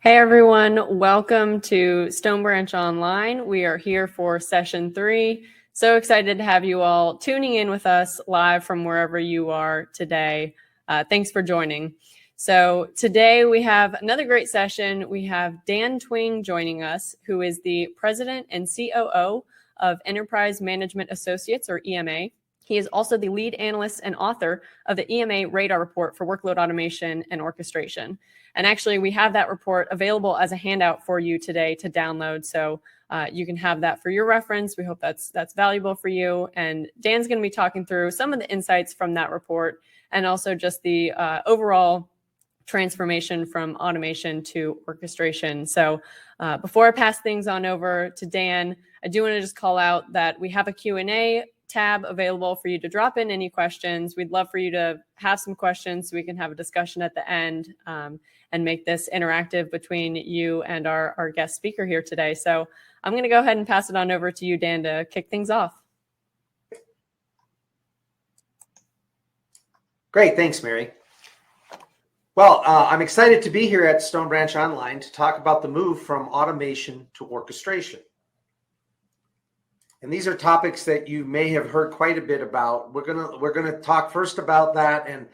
Hey everyone, welcome to Stonebranch Online. We are here for session 3. So excited to have you all tuning in with us live from wherever you are today. Thanks for joining. So today we have another great session. We have Dan Twing joining us, who is the President and COO of Enterprise Management Associates, or EMA. He is also the lead analyst and author of the EMA Radar Report for Workload Automation and Orchestration. And actually, we have that report available as a handout for you today to download. So you can have that for your reference. We hope that's valuable for you. And Dan's going to be talking through some of the insights from that report and also just the overall transformation from automation to orchestration. So before I pass things on over to Dan, I do want to just call out that we have a Q&A tab available for you to drop in any questions. We'd love for you to have some questions so we can have a discussion at the end and make this interactive between you and our guest speaker here today. So I'm going to go ahead and pass it on over to you, Dan, to kick things off. Great. Thanks, Mary. Well, I'm excited to be here at Stonebranch Online to talk about the move from automation to orchestration. And these are topics that you may have heard quite a bit about. We're gonna talk first about that and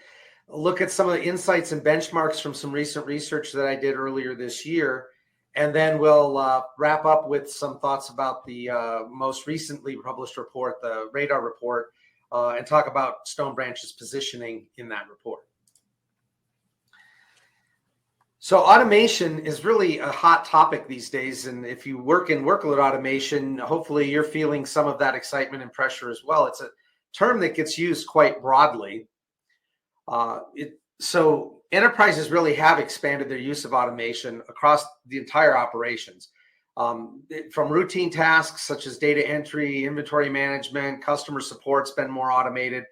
look at some of the insights and benchmarks from some recent research that I did earlier this year. And then we'll wrap up with some thoughts about the most recently published report, the Radar Report, and talk about Stonebranch's positioning in that report. So automation is really a hot topic these days. And if you work in workload automation, hopefully you're feeling some of that excitement and pressure as well. It's a term that gets used quite broadly. So enterprises really have expanded their use of automation across the entire operations. From routine tasks such as data entry, inventory management, customer support, been more automated,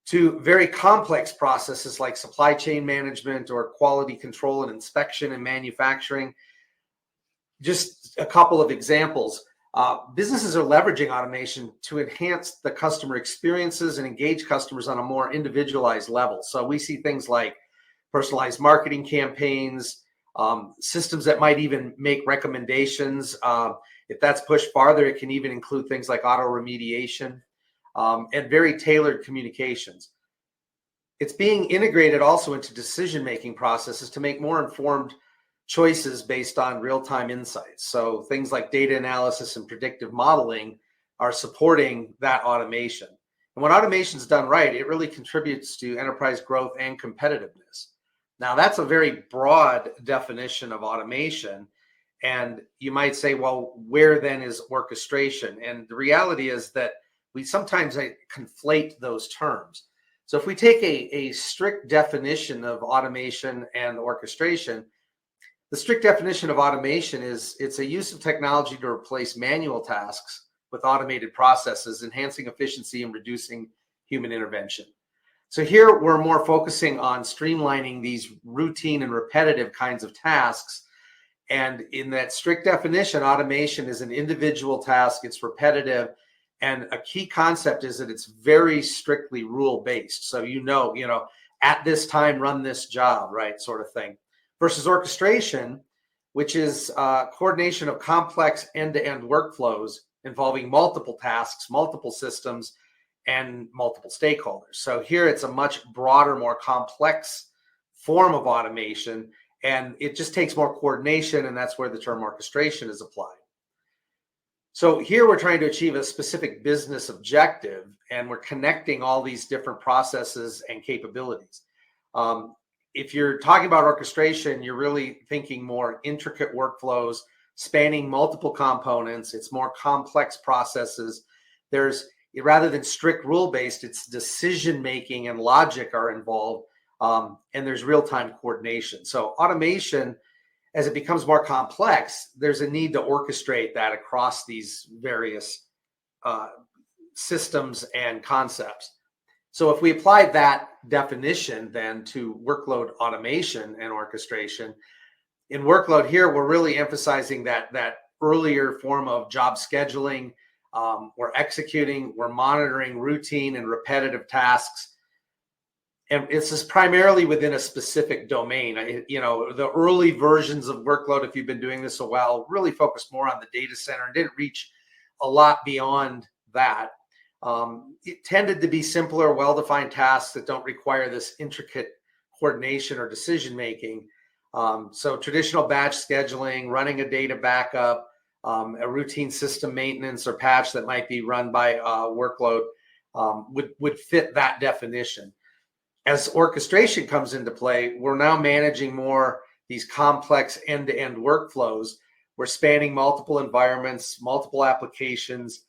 to very complex processes like supply chain management or quality control and inspection and manufacturing. Just a couple of examples. Businesses are leveraging automation to enhance the customer experiences and engage customers on a more individualized level. So we see things like personalized marketing campaigns, systems that might even make recommendations. If that's pushed farther, it can even include things like autoremediation. And very tailored communications. It's being integrated also into decision-making processes to make more informed choices based on real-time insights. So things like data analysis and predictive modeling are supporting that automation. And when automation is done right, it really contributes to enterprise growth and competitiveness. Now, that's a very broad definition of automation. And you might say, well, where then is orchestration? And the reality is that we sometimes conflate those terms. So if we take a strict definition of automation and orchestration, the strict definition of automation is it's a use of technology to replace manual tasks with automated processes, enhancing efficiency and reducing human intervention. So here we're more focusing on streamlining these routine and repetitive kinds of tasks. And in that strict definition, automation is an individual task, it's repetitive. And a key concept is that it's very strictly rule-based. So, you know, at this time, run this job, right? Sort of thing. Versus orchestration, which is coordination of complex end-to-end workflows involving multiple tasks, multiple systems, and multiple stakeholders. So here it's a much broader, more complex form of automation, and it just takes more coordination, and that's where the term orchestration is applied. So here we're trying to achieve a specific business objective, and we're connecting all these different processes and capabilities. If you're talking about orchestration, you're really thinking more intricate workflows spanning multiple components. It's more complex processes. Rather than strict rule-based, it's decision-making and logic are involved, and there's real-time coordination. So automation, as it becomes more complex, there's a need to orchestrate that across these various systems and concepts. So if we apply that definition then to workload automation and orchestration, in workload here, we're really emphasizing that earlier form of job scheduling. We're monitoring routine and repetitive tasks. and it's just primarily within a specific domain. The early versions of Workload, if you've been doing this a while, really focused more on the data center and didn't reach a lot beyond that. It tended to be simpler, well-defined tasks that don't require this intricate coordination or decision-making. So traditional batch scheduling, running a data backup, a routine system maintenance or patch that might be run by Workload would fit that definition. As orchestration comes into play, we're now managing more these complex end-to-end workflows. We're spanning multiple environments, multiple applications.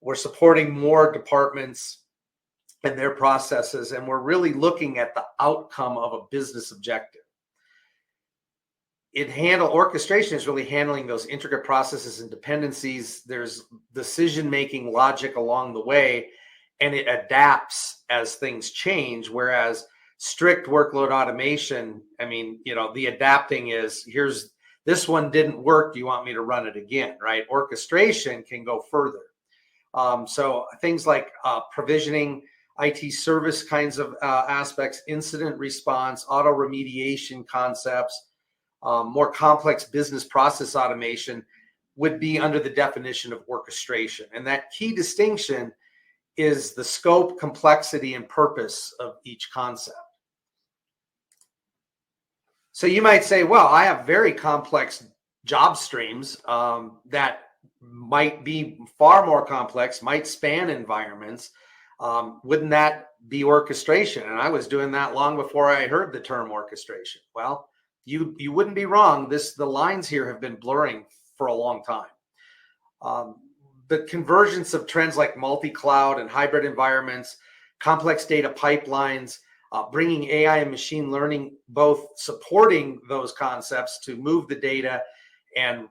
We're supporting more departments and their processes, and we're really looking at the outcome of a business objective. Orchestration is really handling those intricate processes and dependencies. There's decision-making logic along the way, and it adapts as things change. Whereas strict workload automation, the adapting is, here's this one didn't work. Do you want me to run it again? Right? Orchestration can go further. So things like provisioning, IT service kinds of aspects, incident response, auto-remediation concepts, more complex business process automation would be under the definition of orchestration. And that key distinction is the scope, complexity, and purpose of each concept. So you might say, well, I have very complex job streams that might be far more complex, might span environments. Wouldn't that be orchestration? And I was doing that long before I heard the term orchestration. Well, you wouldn't be wrong. The lines here have been blurring for a long time. The convergence of trends like multi-cloud and hybrid environments, complex data pipelines, bringing AI and machine learning, both supporting those concepts to move the data and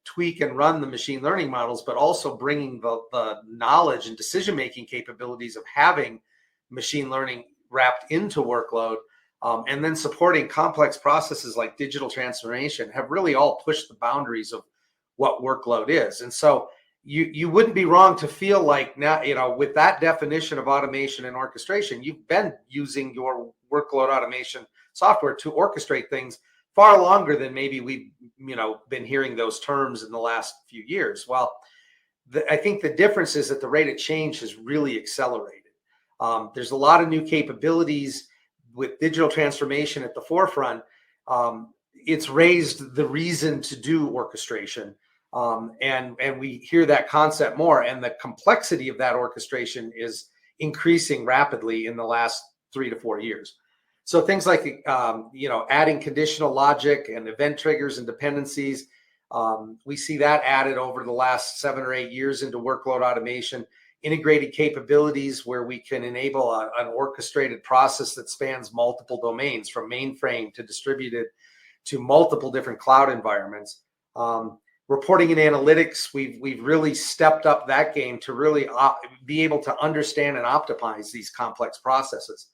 tweak and run the machine learning models, but also bringing the knowledge and decision-making capabilities of having machine learning wrapped into Workload, and then supporting complex processes like digital transformation have really all pushed the boundaries of what Workload is. And so you wouldn't be wrong to feel like now, with that definition of automation and orchestration, you've been using your workload automation software to orchestrate things far longer than maybe we've been hearing those terms in the last few years. Well, I think the difference is that the rate of change has really accelerated. There's a lot of new capabilities with digital transformation at the forefront. It's raised the reason to do orchestration. And we hear that concept more, and the complexity of that orchestration is increasing rapidly in the last 3 to 4 years. So things like, adding conditional logic and event triggers and dependencies, we see that added over the last 7 or 8 years into workload automation, integrated capabilities where we can enable an orchestrated process that spans multiple domains, from mainframe to distributed to multiple different cloud environments. Reporting and analytics, we've really stepped up that game to really be able to understand and optimize these complex processes.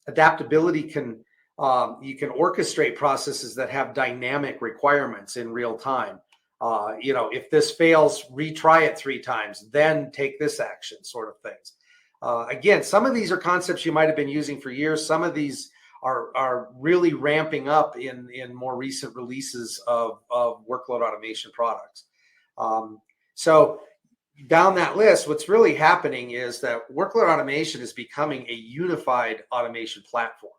Adaptability you can orchestrate processes that have dynamic requirements in real time. If this fails, retry it 3 times, then take this action, sort of things. Again, some of these are concepts you might have been using for years. Some of these are really ramping up in more recent releases of workload automation products. So down that list, what's really happening is that workload automation is becoming a unified automation platform.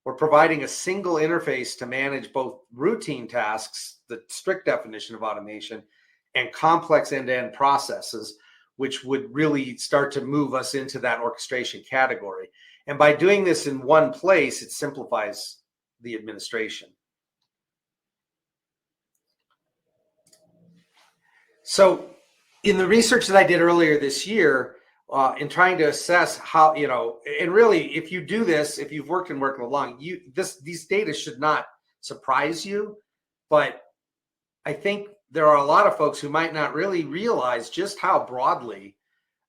We're providing a single interface to manage both routine tasks, the strict definition of automation, and complex end-to-end processes, which would really start to move us into that orchestration category. And by doing this in one place, it simplifies the administration. So in the research that I did earlier this year, in trying to assess how, and really, if you do this, if you've worked in workload long, these data should not surprise you. But I think there are a lot of folks who might not really realize just how broadly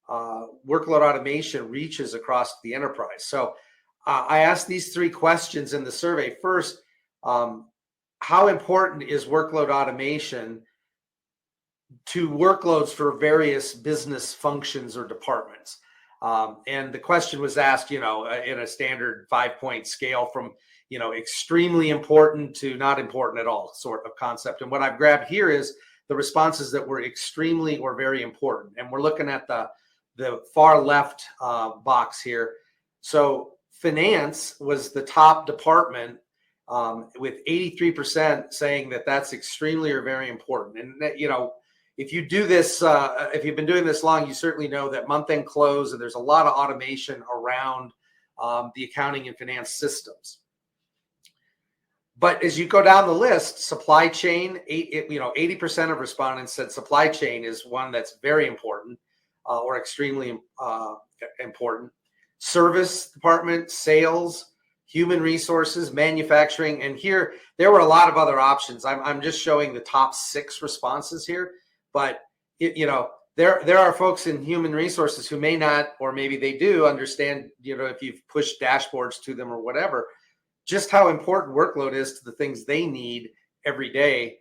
workload automation reaches across the enterprise. So I asked these 3 questions in the survey. First, how important is workload automation to workloads for various business functions or departments? And the question was asked, in a standard 5-point scale from, extremely important to not important at all sort of concept. And what I've grabbed here is the responses that were extremely or very important. And we're looking at the far left box here. So finance was the top department, with 83% saying that that's extremely or very important. And that, if you do this, if you've been doing this long, you certainly know that month-end close, and there's a lot of automation around the accounting and finance systems. But as you go down the list, supply chain, 80% of respondents said supply chain is one that's very important or extremely important. Service department, sales, human resources, manufacturing, and here there were a lot of other options. I'm just showing the top 6 responses here, but there are folks in human resources who may not, or maybe they do understand, if you've pushed dashboards to them or whatever, just how important workload is to the things they need every day.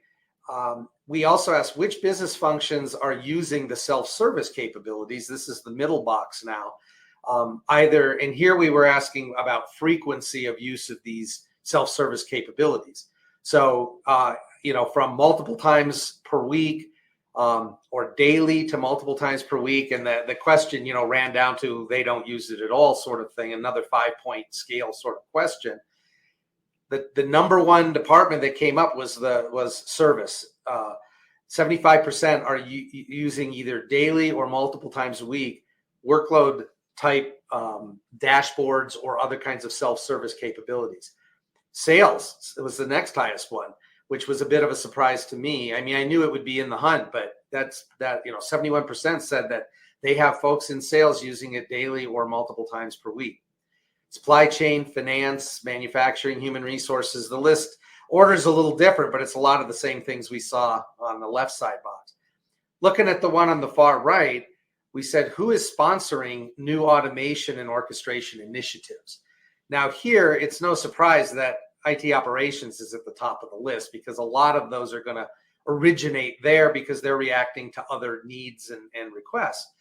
We also asked which business functions are using the self-service capabilities. This is the middle box now. And here we were asking about frequency of use of these self-service capabilities. So, from multiple times per week or daily to multiple times per week. And the question, ran down to they don't use it at all sort of thing, another 5-point scale sort of question. The number one department that came up was service. 75% are using either daily or multiple times a week workload type dashboards or other kinds of self-service capabilities. Sales was the next highest one, which was a bit of a surprise to me. I mean, I knew it would be in the hunt, but 71% said that they have folks in sales using it daily or multiple times per week. Supply chain, finance, manufacturing, human resources, the list order's a little different, but it's a lot of the same things we saw on the left side box. Looking at the one on the far right, we said, who is sponsoring new automation and orchestration initiatives? Now here, it's no surprise that IT operations is at the top of the list, because a lot of those are going to originate there because they're reacting to other needs and requests.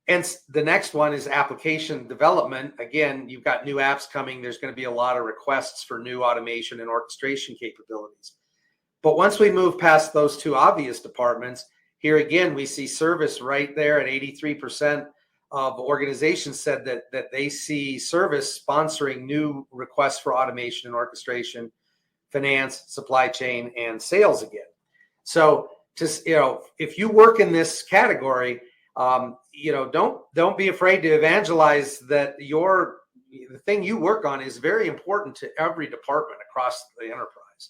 And the next one is application development. Again, you've got new apps coming. There's going to be a lot of requests for new automation and orchestration capabilities. But once we move past those two obvious departments, here again, we see service right there at 83% of organizations said that they see service sponsoring new requests for automation and orchestration, finance, supply chain, and sales again. So just, if you work in this category, don't be afraid to evangelize that the thing you work on is very important to every department across the enterprise.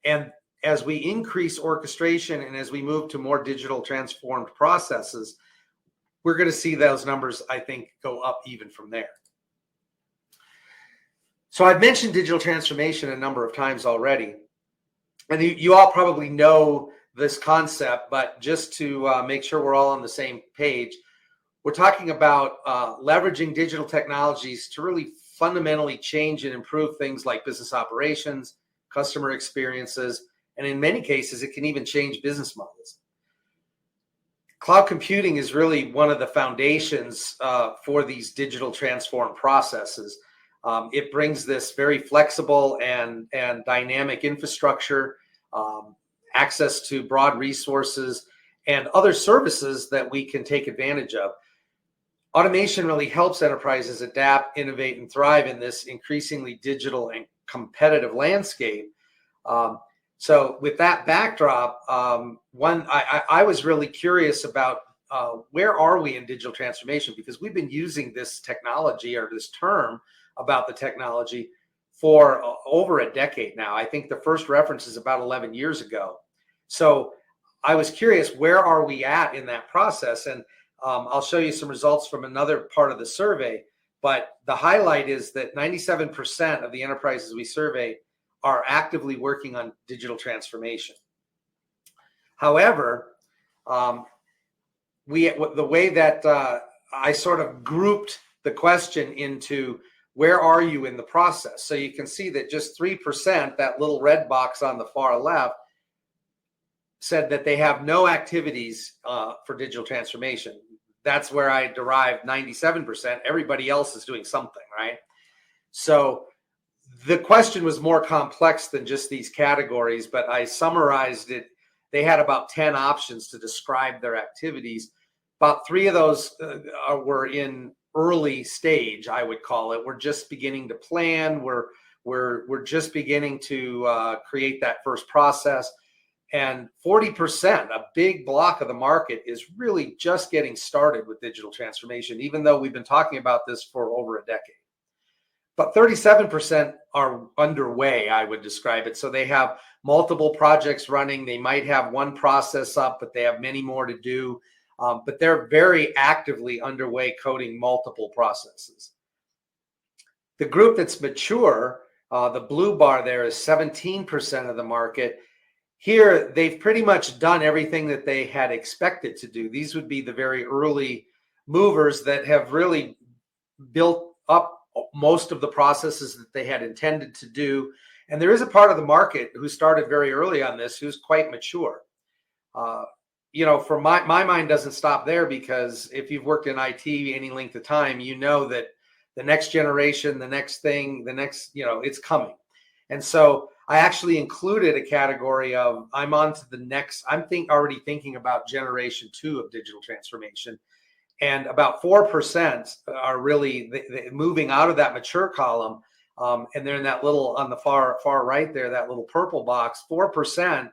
And as we increase orchestration and as we move to more digital transformed processes, we're going to see those numbers, I think, go up even from there. So I've mentioned digital transformation a number of times already, and you all probably know this concept, but just to make sure we're all on the same page, we're talking about leveraging digital technologies to really fundamentally change and improve things like business operations, customer experiences, and in many cases, it can even change business models. Cloud computing is really one of the foundations for these digital transformed processes. It brings this very flexible and dynamic infrastructure, access to broad resources, and other services that we can take advantage of. Automation really helps enterprises adapt, innovate, and thrive in this increasingly digital and competitive landscape. So with that backdrop, I was really curious about where are we in digital transformation, because we've been using this technology or this term about the technology for over a decade now. I think the first reference is about 11 years ago. So I was curious, where are we at in that process? And I'll show you some results from another part of the survey. But the highlight is that 97% of the enterprises we surveyed are actively working on digital transformation. However, the way that I sort of grouped the question into where are you in the process? So you can see that just 3%, that little red box on the far left, said that they have no activities for digital transformation. that's where I derived 97%. Everybody else is doing something, right? So the question was more complex than just these categories, but I summarized it. They had about 10 options to describe their activities. About 3 of those were in early stage, I would call it. We're just beginning to plan. We're just beginning to create that first process. And 40%, a big block of the market, is really just getting started with digital transformation, even though we've been talking about this for over a decade. But 37% are underway, I would describe it. So they have multiple projects running. They might have one process up, but they have many more to do. But they're very actively underway coding multiple processes. The group that's mature, the blue bar there, is 17% of the market. Here, they've pretty much done everything that they had expected to do. These would be the very early movers that have really built up most of the processes that they had intended to do. And there is a part of the market who started very early on this who's quite mature. For my mind doesn't stop there, because if you've worked in IT any length of time, you know that the next generation, the next thing, it's coming. And so I actually included a category of I'm on to the next. Already thinking about generation 2 of digital transformation. And about 4% are really moving out of that mature column. And they're in that little, on the far right there, that little purple box. 4%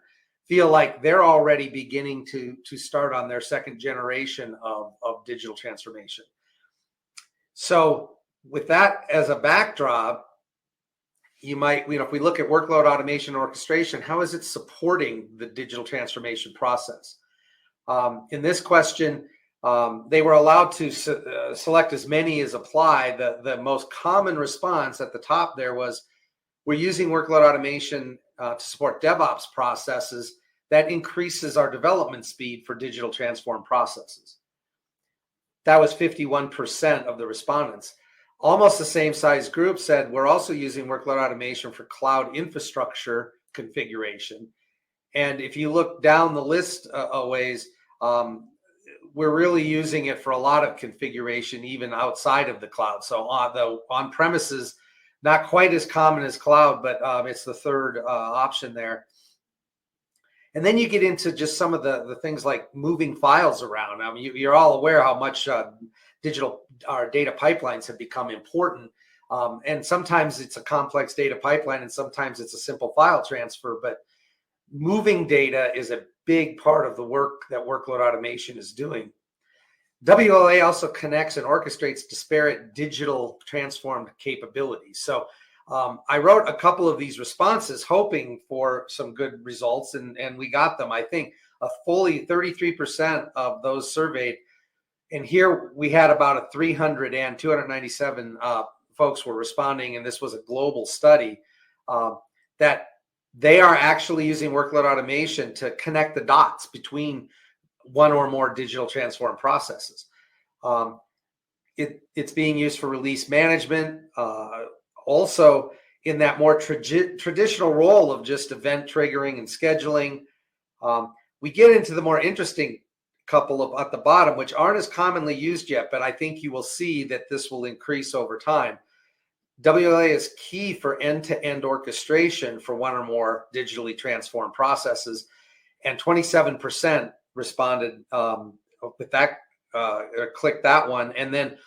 feel like they're already beginning to start on their second generation of digital transformation. So with that as a backdrop, you might, if we look at workload automation and orchestration, how is it supporting the digital transformation process? In this question, they were allowed to select as many as apply. The most common response at the top there was, we're using workload automation to support DevOps processes that increases our development speed for digital transform processes. That was 51% of the respondents. Almost the same size group said, we're also using workload automation for cloud infrastructure configuration. And if you look down the list a ways, we're really using it for a lot of configuration, even outside of the cloud. So the on-premises, not quite as common as cloud, but it's the third option there. And then you get into just some of the things like moving files around. I mean, you're all aware how much digital data pipelines have become important. And sometimes it's a complex data pipeline, and sometimes it's a simple file transfer. But moving data is a big part of the work that workload automation is doing. WLA also connects and orchestrates disparate digital transformed capabilities. So I wrote a couple of these responses hoping for some good results, and we got them. I think a fully 33% of those surveyed. And here we had about 297 folks were responding, and this was a global study, that they are actually using workload automation to connect the dots between one or more digital transform processes. It's being used for release management, also in that more traditional role of just event triggering and scheduling. We get into the more interesting couple at the bottom, which aren't as commonly used yet, but I think you will see that this will increase over time. WLA is key for end-to-end orchestration for one or more digitally transformed processes, and 27% responded with that, or clicked that one. And then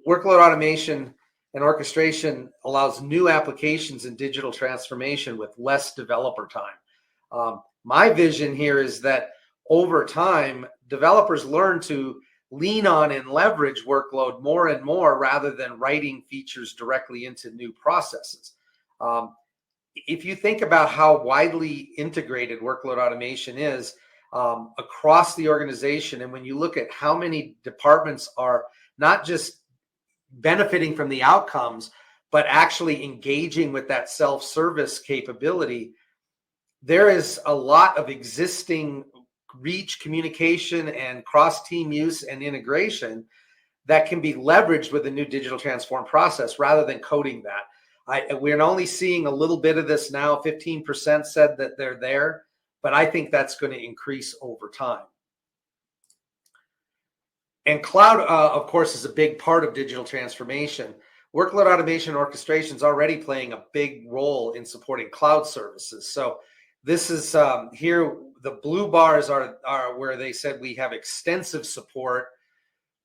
workload automation and orchestration allows new applications in digital transformation with less developer time. My vision here is that over time, developers learn to lean on and leverage workload more and more rather than writing features directly into new processes. If you think about how widely integrated workload automation is across the organization, and when you look at how many departments are not just benefiting from the outcomes, but actually engaging with that self-service capability, there is a lot of existing reach, communication, and cross-team use and integration that can be leveraged with a new digital transform process rather than coding that. We're only seeing a little bit of this now. 15% said that they're there, but I think that's going to increase over time. And cloud, of course, is a big part of digital transformation. Workload automation and orchestration is already playing a big role in supporting cloud services. So this is here, the blue bars are where they said we have extensive support.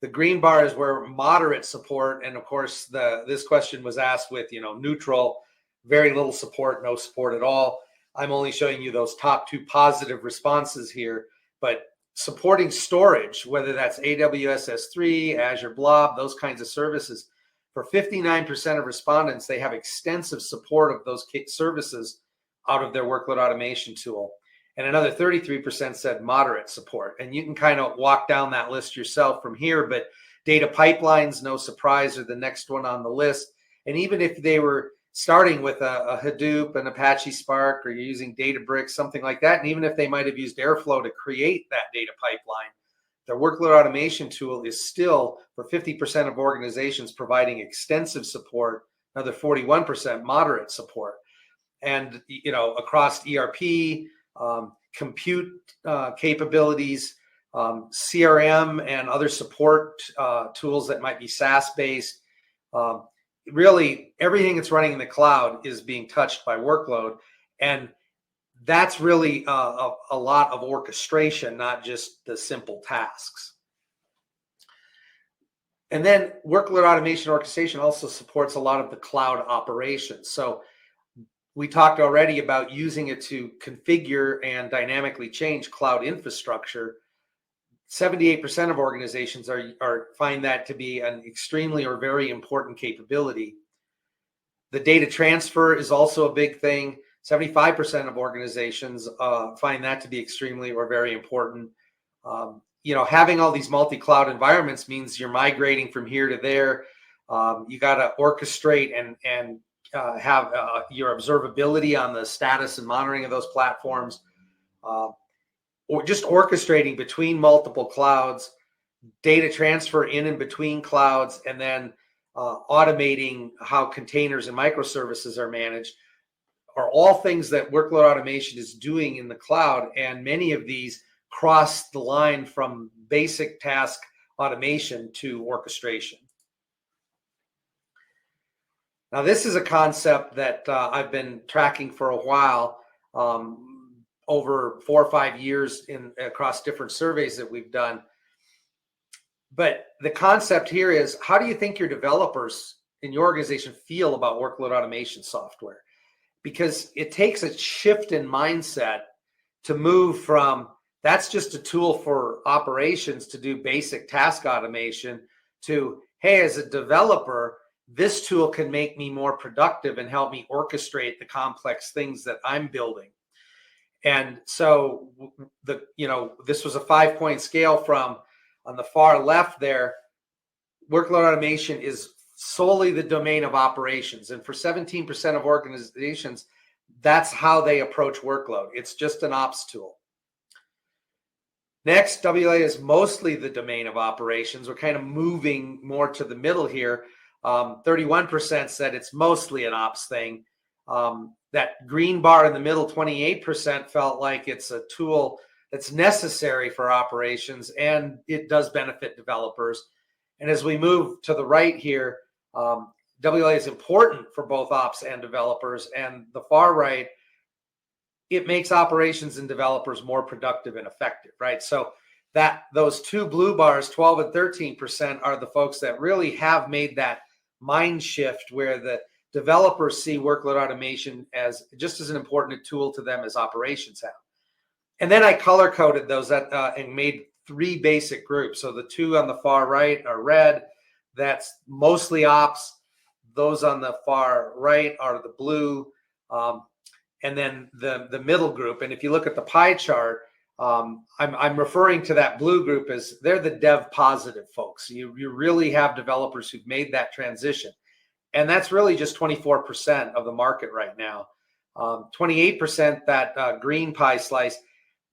The green bar is where moderate support. And of course, this question was asked with, neutral, very little support, no support at all. I'm only showing you those top two positive responses here, but supporting storage, whether that's AWS S3, Azure Blob, those kinds of services, for 59% of respondents, they have extensive support of those services out of their workload automation tool. And another 33% said moderate support. And you can kind of walk down that list yourself from here, but data pipelines, no surprise, are the next one on the list. And even if they were starting with a Hadoop, an Apache Spark, or you're using Databricks, something like that, and even if they might have used Airflow to create that data pipeline, their workload automation tool is still, for 50% of organizations, providing extensive support, another 41% moderate support. And, across ERP, compute capabilities, CRM, and other support tools that might be SaaS-based. Really, everything that's running in the cloud is being touched by workload. And that's really a lot of orchestration, not just the simple tasks. And then workload automation orchestration also supports a lot of the cloud operations. So we talked already about using it to configure and dynamically change cloud infrastructure. 78% of organizations find that to be an extremely or very important capability. The data transfer is also a big thing. 75% of organizations find that to be extremely or very important. Having all these multi-cloud environments means you're migrating from here to there. You got to orchestrate and have your observability on the status and monitoring of those platforms, or just orchestrating between multiple clouds, data transfer in and between clouds, and then automating how containers and microservices are managed, are all things that workload automation is doing in the cloud. And many of these cross the line from basic task automation to orchestration. Now, this is a concept that I've been tracking for a while, over 4 or 5 years across different surveys that we've done. But the concept here is, how do you think your developers in your organization feel about workload automation software? Because it takes a shift in mindset to move from, that's just a tool for operations to do basic task automation, to, hey, as a developer, this tool can make me more productive and help me orchestrate the complex things that I'm building. And so this was a 5-point scale from, on the far left there, workload automation is solely the domain of operations. And for 17% of organizations, that's how they approach workload. It's just an ops tool. Next, WLA is mostly the domain of operations. We're kind of moving more to the middle here. 31% said it's mostly an ops thing. That green bar in the middle, 28%, felt like it's a tool that's necessary for operations, and it does benefit developers. And as we move to the right here, WLA is important for both ops and developers. And the far right, it makes operations and developers more productive and effective, right? So that those two blue bars, 12 and 13%, are the folks that really have made that mind shift, where the developers see workload automation as just as an important tool to them as operations have. And then I color coded those and made 3 basic groups. So the 2 on the far right are red. That's mostly ops. Those on the far right are the blue. And then the middle group. And if you look at the pie chart, I'm referring to that blue group as they're the dev positive folks. You really have developers who've made that transition. And that's really just 24% of the market right now. 28%, that green pie slice,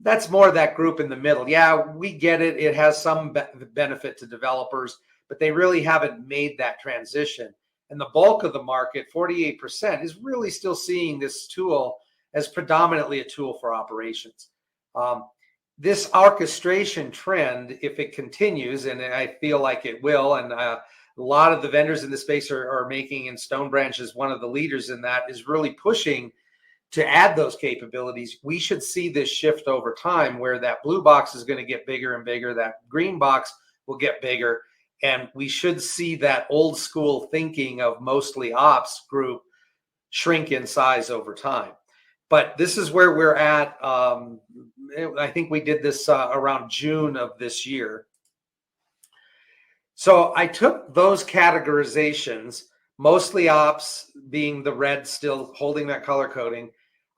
that's more that group in the middle. Yeah, we get it. It has some benefit to developers, but they really haven't made that transition. And the bulk of the market, 48%, is really still seeing this tool as predominantly a tool for operations. this orchestration trend, if it continues, and I feel like it will, and a lot of the vendors in the space are making, and Stonebranch is one of the leaders in that, is really pushing to add those capabilities. We should see this shift over time where that blue box is going to get bigger and bigger, that green box will get bigger, and we should see that old school thinking of mostly ops group shrink in size over time. But this is where we're at. I think we did this around June of this year. So I took those categorizations, mostly ops being the red still holding that color coding,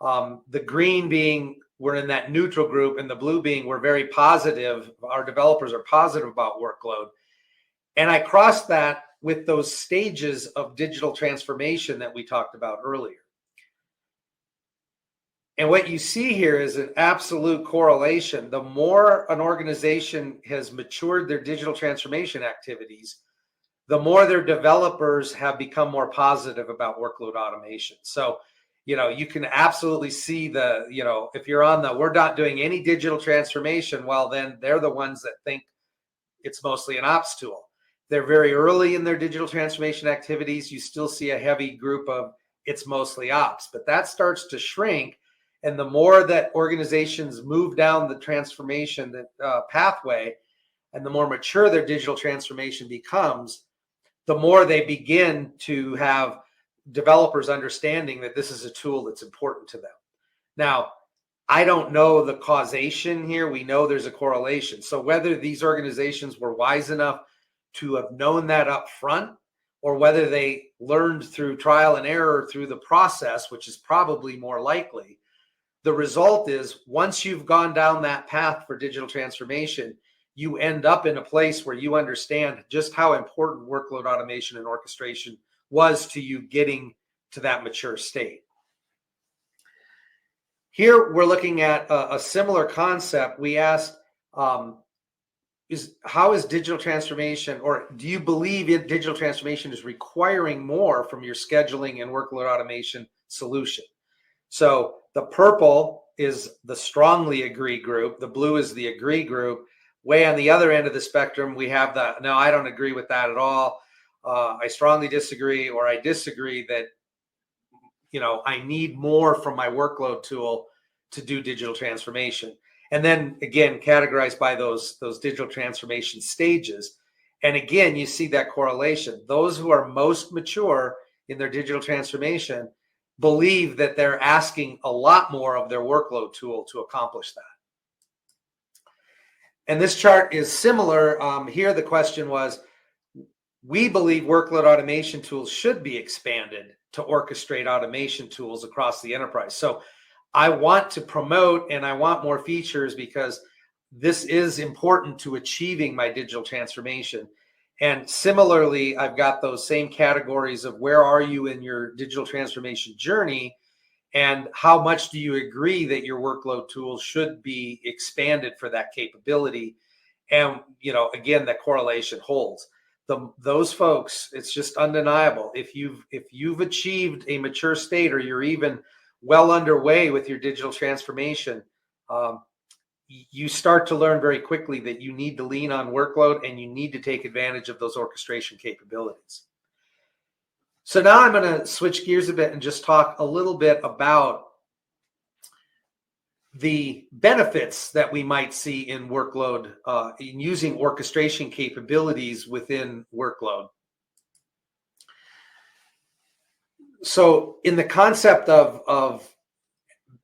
the green being we're in that neutral group, and the blue being we're very positive, our developers are positive about workload. And I crossed that with those stages of digital transformation that we talked about earlier. And what you see here is an absolute correlation. The more an organization has matured their digital transformation activities, the more their developers have become more positive about workload automation. So, you can absolutely see if you're on we're not doing any digital transformation, well, then they're the ones that think it's mostly an ops tool. They're very early in their digital transformation activities. You still see a heavy group of it's mostly ops, but that starts to shrink. And the more that organizations move down the transformation pathway, and the more mature their digital transformation becomes, the more they begin to have developers understanding that this is a tool that's important to them. Now, I don't know the causation here. We know there's a correlation. So whether these organizations were wise enough to have known that up front, or whether they learned through trial and error through the process, which is probably more likely, the result is once you've gone down that path for digital transformation, you end up in a place where you understand just how important workload automation and orchestration was to you getting to that mature state. Here we're looking at a similar concept. We asked, how is digital transformation, or do you believe digital transformation is requiring more from your scheduling and workload automation solution? So the purple is the strongly agree group. The blue is the agree group. Way on the other end of the spectrum, we have the, no, I don't agree with that at all. I strongly disagree, or I disagree that, I need more from my workload tool to do digital transformation. And then again, categorized by those digital transformation stages. And again, you see that correlation. Those who are most mature in their digital transformation believe that they're asking a lot more of their workload tool to accomplish that. And this chart is similar. Here, the question was, we believe workload automation tools should be expanded to orchestrate automation tools across the enterprise. So I want to promote and I want more features because this is important to achieving my digital transformation. And similarly, I've got those same categories of where are you in your digital transformation journey, and how much do you agree that your workload tools should be expanded for that capability? And, again, that correlation holds. Those folks, it's just undeniable. If you've achieved a mature state, or you're even well underway with your digital transformation, you start to learn very quickly that you need to lean on workload and you need to take advantage of those orchestration capabilities. So now I'm going to switch gears a bit and just talk a little bit about the benefits that we might see in workload, in using orchestration capabilities within workload. So in the concept of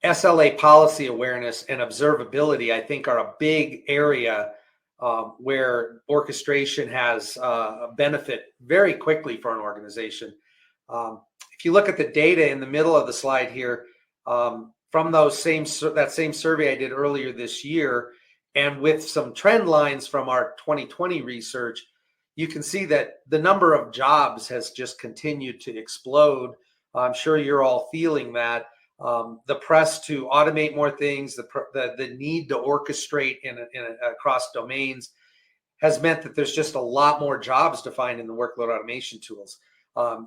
SLA policy awareness and observability, I think are a big area where orchestration has a benefit very quickly for an organization. If you look at the data in the middle of the slide here, from that same survey I did earlier this year, and with some trend lines from our 2020 research, you can see that the number of jobs has just continued to explode. I'm sure you're all feeling that. The press to automate more things, the need to orchestrate across domains has meant that there's just a lot more jobs to find in the workload automation tools.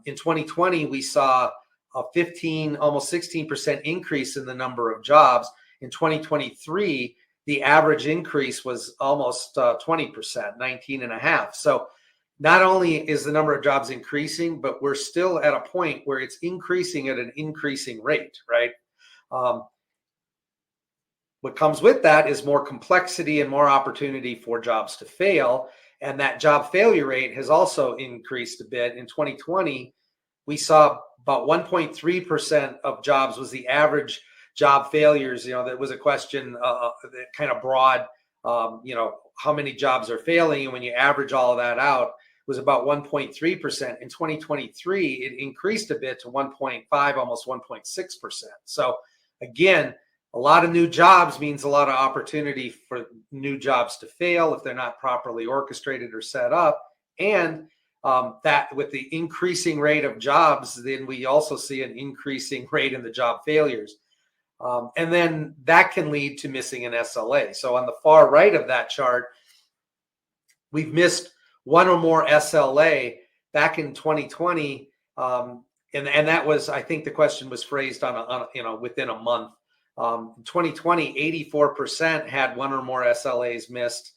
In 2020, we saw a 15, almost 16% increase in the number of jobs. In 2023, the average increase was almost 20%, 19.5%. So not only is the number of jobs increasing, but we're still at a point where it's increasing at an increasing rate, right? What comes with that is more complexity and more opportunity for jobs to fail. And that job failure rate has also increased a bit. In 2020, we saw about 1.3% of jobs was the average job failures. That was a question kind of broad, how many jobs are failing. And when you average all of that out, it was about 1.3%. In 2023, it increased a bit to 1.5, almost 1.6%. So again, a lot of new jobs means a lot of opportunity for new jobs to fail if they're not properly orchestrated or set up. And that with the increasing rate of jobs, then we also see an increasing rate in the job failures. And then that can lead to missing an SLA. So on the far right of that chart, we've missed one or more SLA back in 2020. And that was, I think the question was phrased on within a month. 2020, 84% had one or more SLAs missed.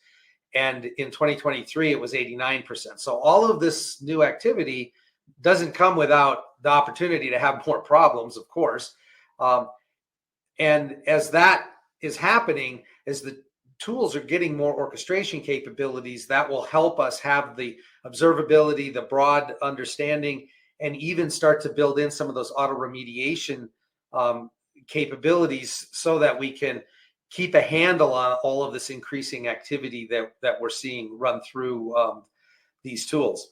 And in 2023, it was 89%. So all of this new activity doesn't come without the opportunity to have more problems, of course. And as that is happening, as the tools are getting more orchestration capabilities, that will help us have the observability, the broad understanding, and even start to build in some of those auto-remediation capabilities so that we can keep a handle on all of this increasing activity that we're seeing run through these tools.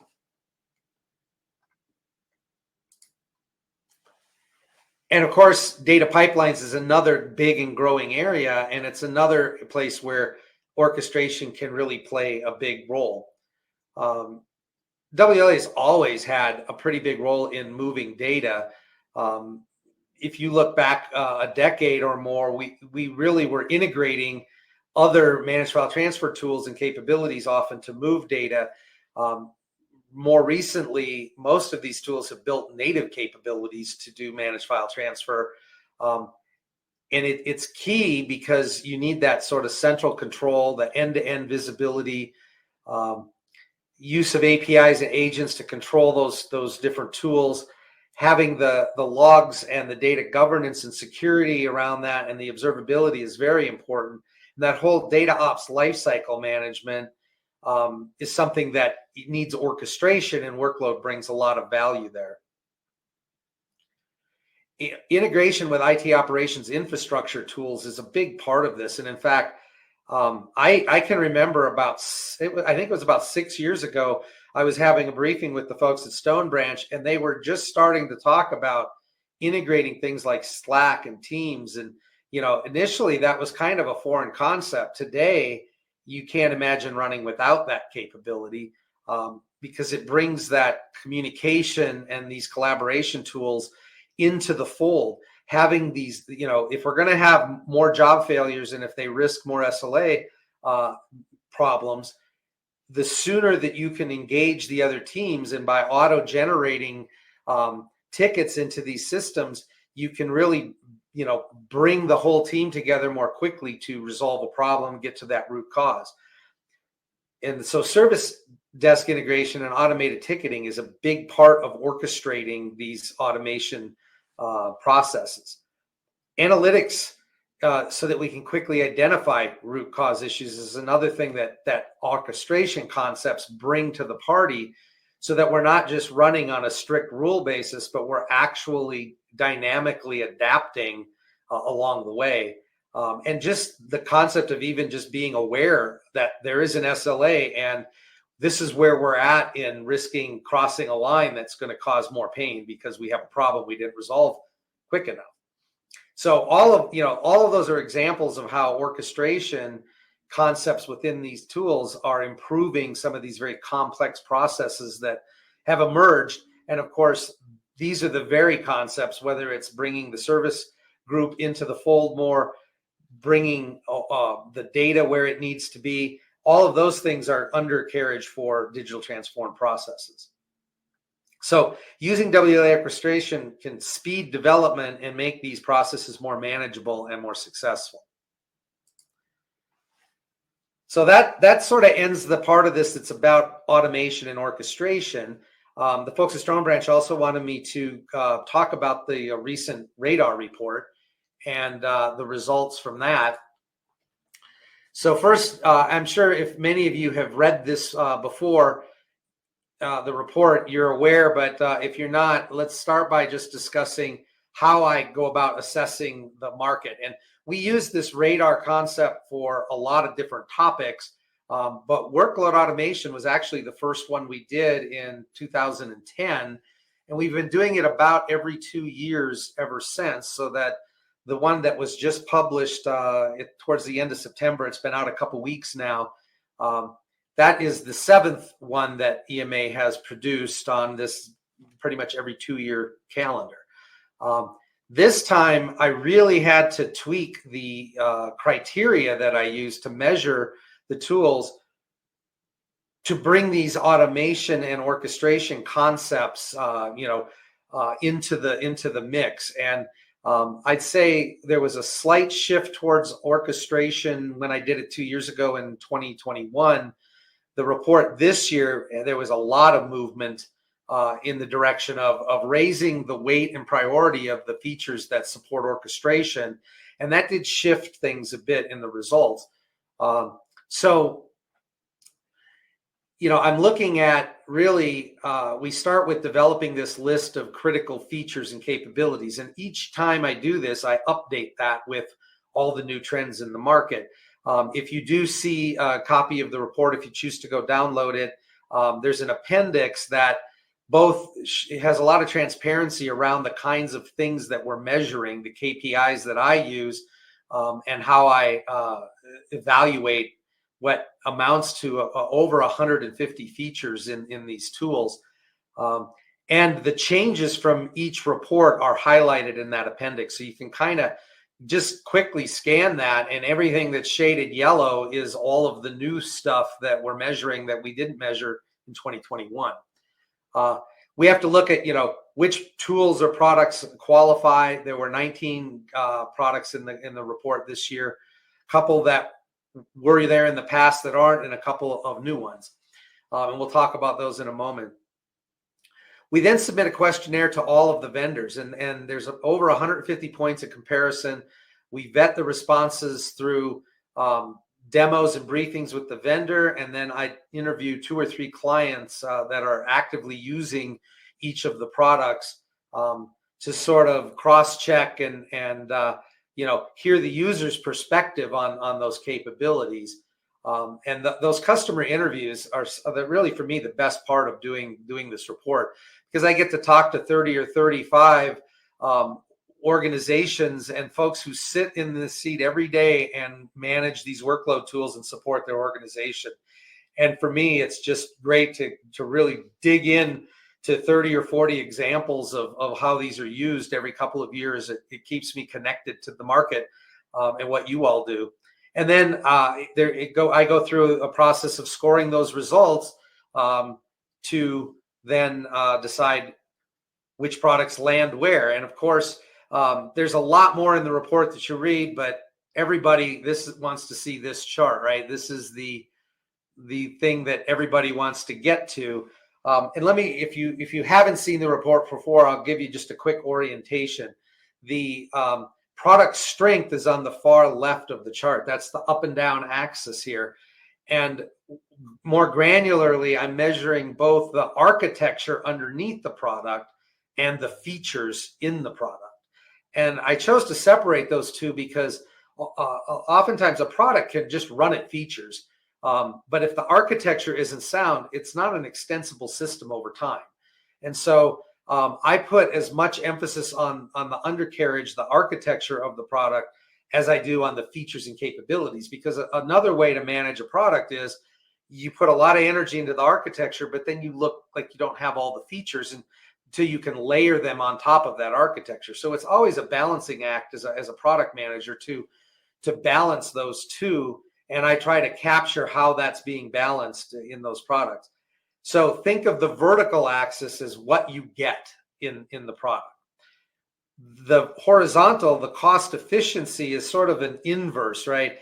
And of course, data pipelines is another big and growing area, and it's another place where orchestration can really play a big role. WLA has always had a pretty big role in moving data. If you look back a decade or more, we really were integrating other managed file transfer tools and capabilities often to move data. More recently, most of these tools have built native capabilities to do managed file transfer. And it's key because you need that sort of central control, the end-to-end visibility, use of APIs and agents to control those different tools, having the logs and the data governance and security around that, and the observability is very important. And that whole data ops lifecycle management is something that needs orchestration, and Workload brings a lot of value there. Integration with IT operations infrastructure tools is a big part of this. And in fact, I can remember I think it was about 6 years ago, I was having a briefing with the folks at Stonebranch, and they were just starting to talk about integrating things like Slack and Teams. And, initially that was kind of a foreign concept. Today, you can't imagine running without that capability because it brings that communication and these collaboration tools into the fold. Having these, if we're going to have more job failures and if they risk more SLA problems, the sooner that you can engage the other teams, and by auto-generating tickets into these systems, you can really, bring the whole team together more quickly to resolve a problem, get to that root cause. And so service desk integration and automated ticketing is a big part of orchestrating these automation processes. Analytics, so that we can quickly identify root cause issues, is another thing that orchestration concepts bring to the party, so that we're not just running on a strict rule basis, but we're actually dynamically adapting along the way. And just the concept of even just being aware that there is an SLA and this is where we're at in risking crossing a line that's going to cause more pain because we have a problem we didn't resolve quick enough. So all of those are examples of how orchestration concepts within these tools are improving some of these very complex processes that have emerged. And of course, these are the very concepts, whether it's bringing the service group into the fold more, bringing the data where it needs to be. All of those things are undercarriage for digital transformed processes. So using WLA orchestration can speed development and make these processes more manageable and more successful. So that sort of ends the part of this that's about automation and orchestration. The folks at Stonebranch also wanted me to talk about the recent radar report and the results from that. So first, I'm sure if many of you have read this before, the report, you're aware, but if you're not, let's start by just discussing how I go about assessing the market. And we use this radar concept for a lot of different topics, but workload automation was actually the first one we did in 2010. And we've been doing it about every 2 years ever since, so that the one that was just published towards the end of September, it's been out a couple weeks now, that is the 7th one that EMA has produced on this pretty much every 2-year calendar. This time, I really had to tweak the criteria that I use to measure the tools to bring these automation and orchestration concepts, into the mix. And I'd say there was a slight shift towards orchestration when I did it 2 years ago in 2021. The report this year, there was a lot of movement in the direction of raising the weight and priority of the features that support orchestration. And that did shift things a bit in the results. I'm looking at really, we start with developing this list of critical features and capabilities. And each time I do this, I update that with all the new trends in the market. If you do see a copy of the report, if you choose to go download it, there's an appendix that both has a lot of transparency around the kinds of things that we're measuring, the KPIs that I use, and how I evaluate what amounts to over 150 features in these tools. And the changes from each report are highlighted in that appendix. So you can kind of just quickly scan that, and everything that's shaded yellow is all of the new stuff that we're measuring that we didn't measure in 2021. We have to look at, which tools or products qualify. There were 19 products in the report this year, a couple that were there in the past that aren't, and a couple of new ones. And we'll talk about those in a moment. We then submit a questionnaire to all of the vendors, and there's over 150 points of comparison. We vet the responses through demos and briefings with the vendor, and then I interview 2 or 3 clients that are actively using each of the products to sort of cross-check and hear the user's perspective on those capabilities. Those customer interviews are really, for me, the best part of doing this report, because I get to talk to 30 or 35 organizations and folks who sit in the seat every day and manage these workload tools and support their organization. And for me, it's just great to really dig in to 30 or 40 examples of how these are used every couple of years. It keeps me connected to the market and what you all do. And then I go through a process of scoring those results to then decide which products land where. And of course, there's a lot more in the report that you read, but everybody wants to see this chart, right? This is the thing that everybody wants to get to. And let me, if you haven't seen the report before, I'll give you just a quick orientation. The product strength is on the far left of the chart. That's the up and down axis here. And more granularly, I'm measuring both the architecture underneath the product and the features in the product. And I chose to separate those two because oftentimes a product can just run at features. But if the architecture isn't sound, it's not an extensible system over time. And so I put as much emphasis on the undercarriage, the architecture of the product, as I do on the features and capabilities. Because another way to manage a product is you put a lot of energy into the architecture, but then you look like you don't have all the features until you can layer them on top of that architecture. So it's always a balancing act as a product manager to balance those two. And I try to capture how that's being balanced in those products. So think of the vertical axis as what you get in the product. The horizontal, the cost efficiency, is sort of an inverse, right?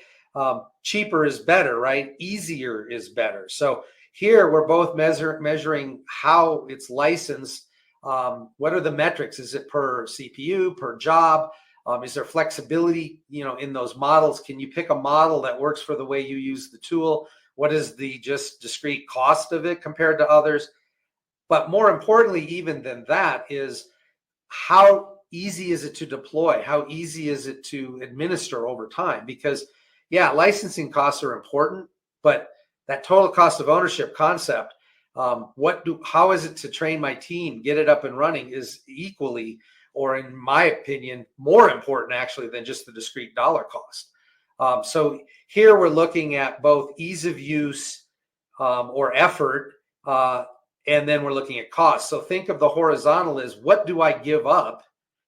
cheaper is better, right? Easier is better. So here we're both measuring how it's licensed. What are the metrics? Is it per CPU, per job? Is there flexibility, in those models? Can you pick a model that works for the way you use the tool? What is the just discrete cost of it compared to others? But more importantly, even than that, is how easy is it to deploy? How easy is it to administer over time? Because yeah, licensing costs are important, but that total cost of ownership concept, how is it to train my team, get it up and running, is equally, or in my opinion, more important actually than just the discrete dollar cost. So here we're looking at both ease of use or effort, and then we're looking at cost. So think of the horizontal as, what do I give up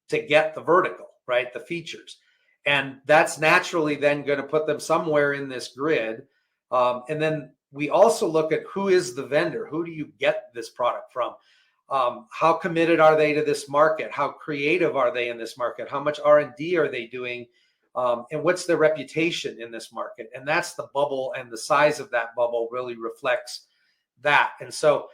to get the vertical, right? The features. And that's naturally then going to put them somewhere in this grid. And then we also look at, who is the vendor? Who do you get this product from? How committed are they to this market? How creative are they in this market? How much R&D are they doing? And what's their reputation in this market? And that's the bubble, and the size of that bubble really reflects that. And so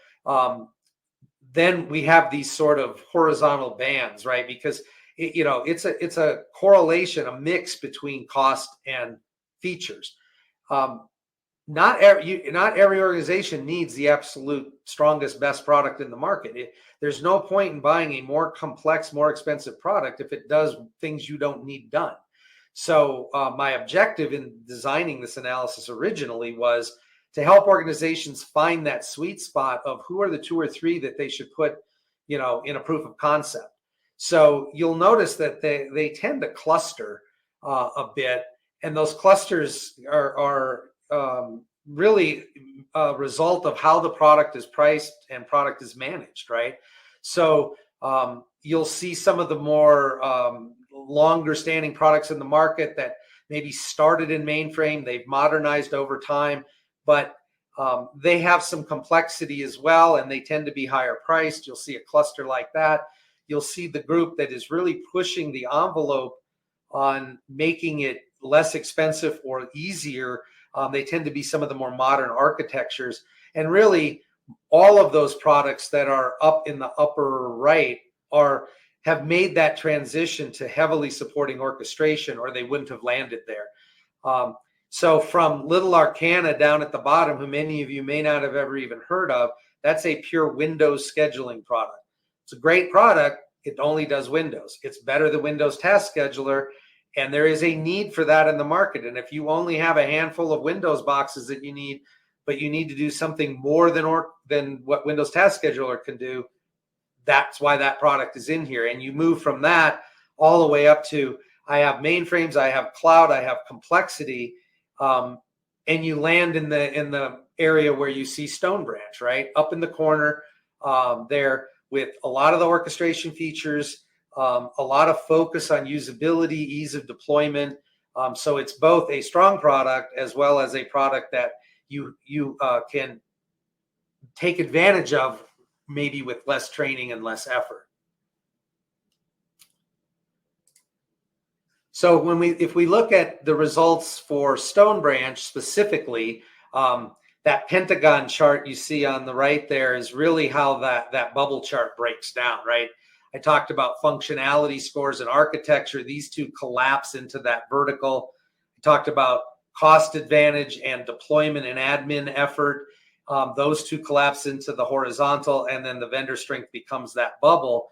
then we have these sort of horizontal bands, right? Because it's a correlation, a mix between cost and features. Not every organization needs the absolute strongest, best product in the market. There's no point in buying a more complex, more expensive product if it does things you don't need done. So my objective in designing this analysis originally was to help organizations find that sweet spot of who are the 2 or 3 that they should put, in a proof of concept. So you'll notice that they tend to cluster a bit, and those clusters are really a result of how the product is priced and product is managed, right? So you'll see some of the more longer standing products in the market that maybe started in mainframe, they've modernized over time, but they have some complexity as well, and they tend to be higher priced. You'll see a cluster like that. You'll see the group that is really pushing the envelope on making it less expensive or easier. They tend to be some of the more modern architectures. And really, all of those products that are up in the upper right have made that transition to heavily supporting orchestration, or they wouldn't have landed there. So from Little Arcana down at the bottom, who many of you may not have ever even heard of, that's a pure Windows scheduling product. It's a great product. It only does Windows. It's better than Windows Task Scheduler, and there is a need for that in the market. And if you only have a handful of Windows boxes that you need, but you need to do something more than what Windows Task Scheduler can do, that's why that product is in here. And you move from that all the way up to, I have mainframes, I have cloud, I have complexity, and you land in the area where you see Stonebranch, right? Up in the corner there, with a lot of the orchestration features, a lot of focus on usability, ease of deployment. So it's both a strong product as well as a product that you can take advantage of, maybe with less training and less effort. So if we look at the results for Stonebranch specifically, that pentagon chart you see on the right there is really how that bubble chart breaks down, right? I talked about functionality scores and architecture. These two collapse into that vertical. I talked about cost advantage and deployment and admin effort. Those two collapse into the horizontal, and then the vendor strength becomes that bubble.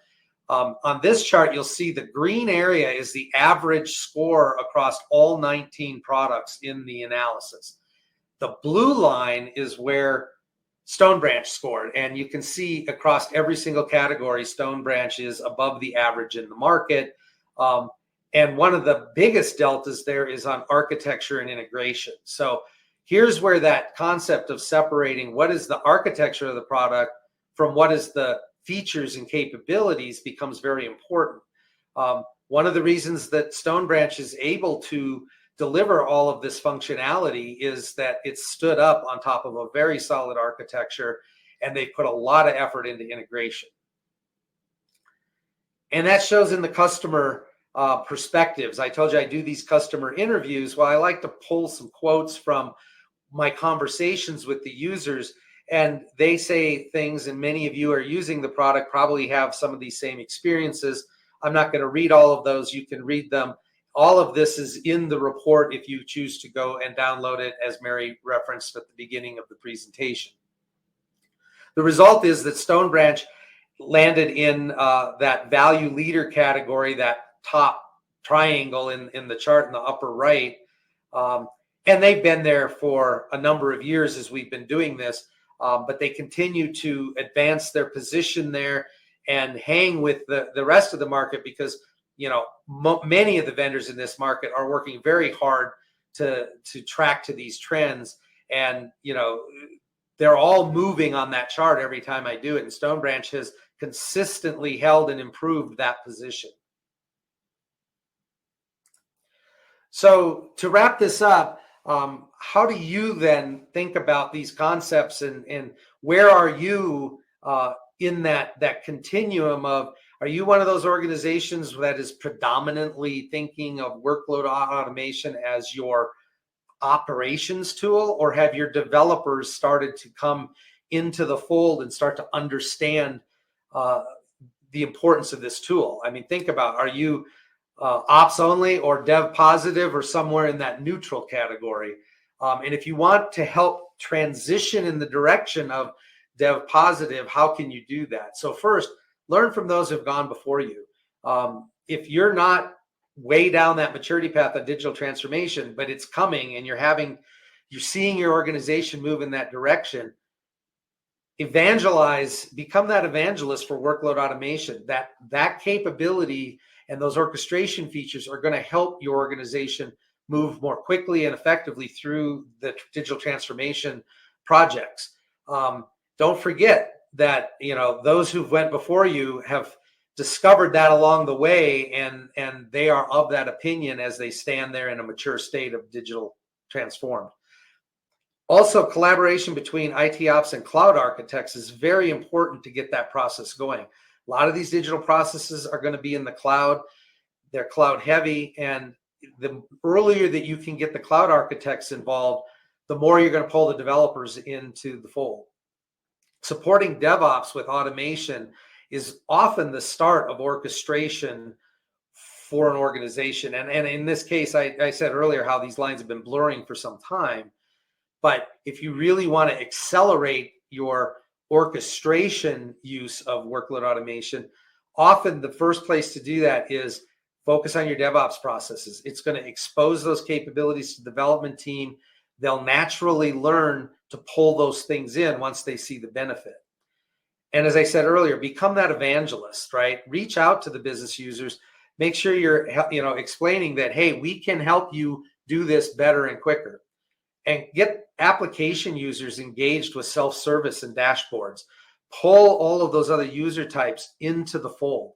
On this chart, you'll see the green area is the average score across all 19 products in the analysis. The blue line is where Stonebranch scored, and you can see across every single category, Stonebranch is above the average in the market. And one of the biggest deltas there is on architecture and integration. So here's where that concept of separating what is the architecture of the product from what is the features and capabilities becomes very important. One of the reasons that Stonebranch is able to deliver all of this functionality is that it's stood up on top of a very solid architecture, and they put a lot of effort into integration. And that shows in the customer perspectives. I told you I do these customer interviews. Well, I like to pull some quotes from my conversations with the users, and they say things, and many of you are using the product, probably have some of these same experiences. I'm not going to read all of those. You can read them. All of this is in the report if you choose to go and download it, as Mary referenced at the beginning of the presentation. The result is that Stonebranch landed in that value leader category, that top triangle in the chart in the upper right. And they've been there for a number of years as we've been doing this, but they continue to advance their position there and hang with the rest of the market, because many of the vendors in this market are working very hard to track to these trends, and they're all moving on that chart every time I do it, and Stonebranch has consistently held and improved that position. So to wrap this up, how do you then think about these concepts, and where are you in that continuum of, are you one of those organizations that is predominantly thinking of workload automation as your operations tool, or have your developers started to come into the fold and start to understand the importance of this tool? I mean, think about, are you ops only or dev positive, or somewhere in that neutral category? And if you want to help transition in the direction of dev positive, how can you do that? So first, learn from those who've gone before you. If you're not way down that maturity path of digital transformation, but it's coming and you're seeing your organization move in that direction, evangelize, become that evangelist for workload automation. That capability and those orchestration features are going to help your organization move more quickly and effectively through the digital transformation projects. Don't forget that those who've went before you have discovered that along the way, and they are of that opinion as they stand there in a mature state of digital transformed. Also, collaboration between IT ops and cloud architects is very important to get that process going. A lot of these digital processes are going to be in the cloud. They're cloud heavy, and the earlier that you can get the cloud architects involved, the more you're going to pull the developers into the fold. Supporting DevOps with automation is often the start of orchestration for an organization. And in this case, I said earlier how these lines have been blurring for some time. But if you really want to accelerate your orchestration use of workload automation, often the first place to do that is focus on your DevOps processes. It's going to expose those capabilities to the development team. They'll naturally learn to pull those things in once they see the benefit. And as I said earlier, become that evangelist, right? Reach out to the business users. Make sure you're explaining that, hey, we can help you do this better and quicker. And get application users engaged with self-service and dashboards. Pull all of those other user types into the fold.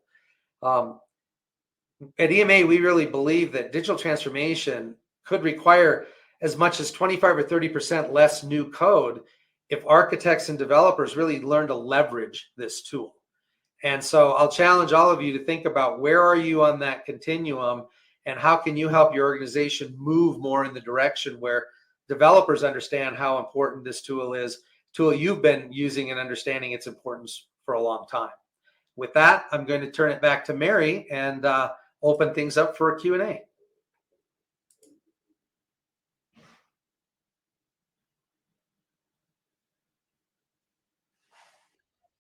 At EMA, we really believe that digital transformation could require as much as 25 or 30% less new code if architects and developers really learn to leverage this tool. And so I'll challenge all of you to think about, where are you on that continuum, and how can you help your organization move more in the direction where developers understand how important this tool is, tool you've been using and understanding its importance for a long time. With that, I'm going to turn it back to Mary and open things up for a Q&A.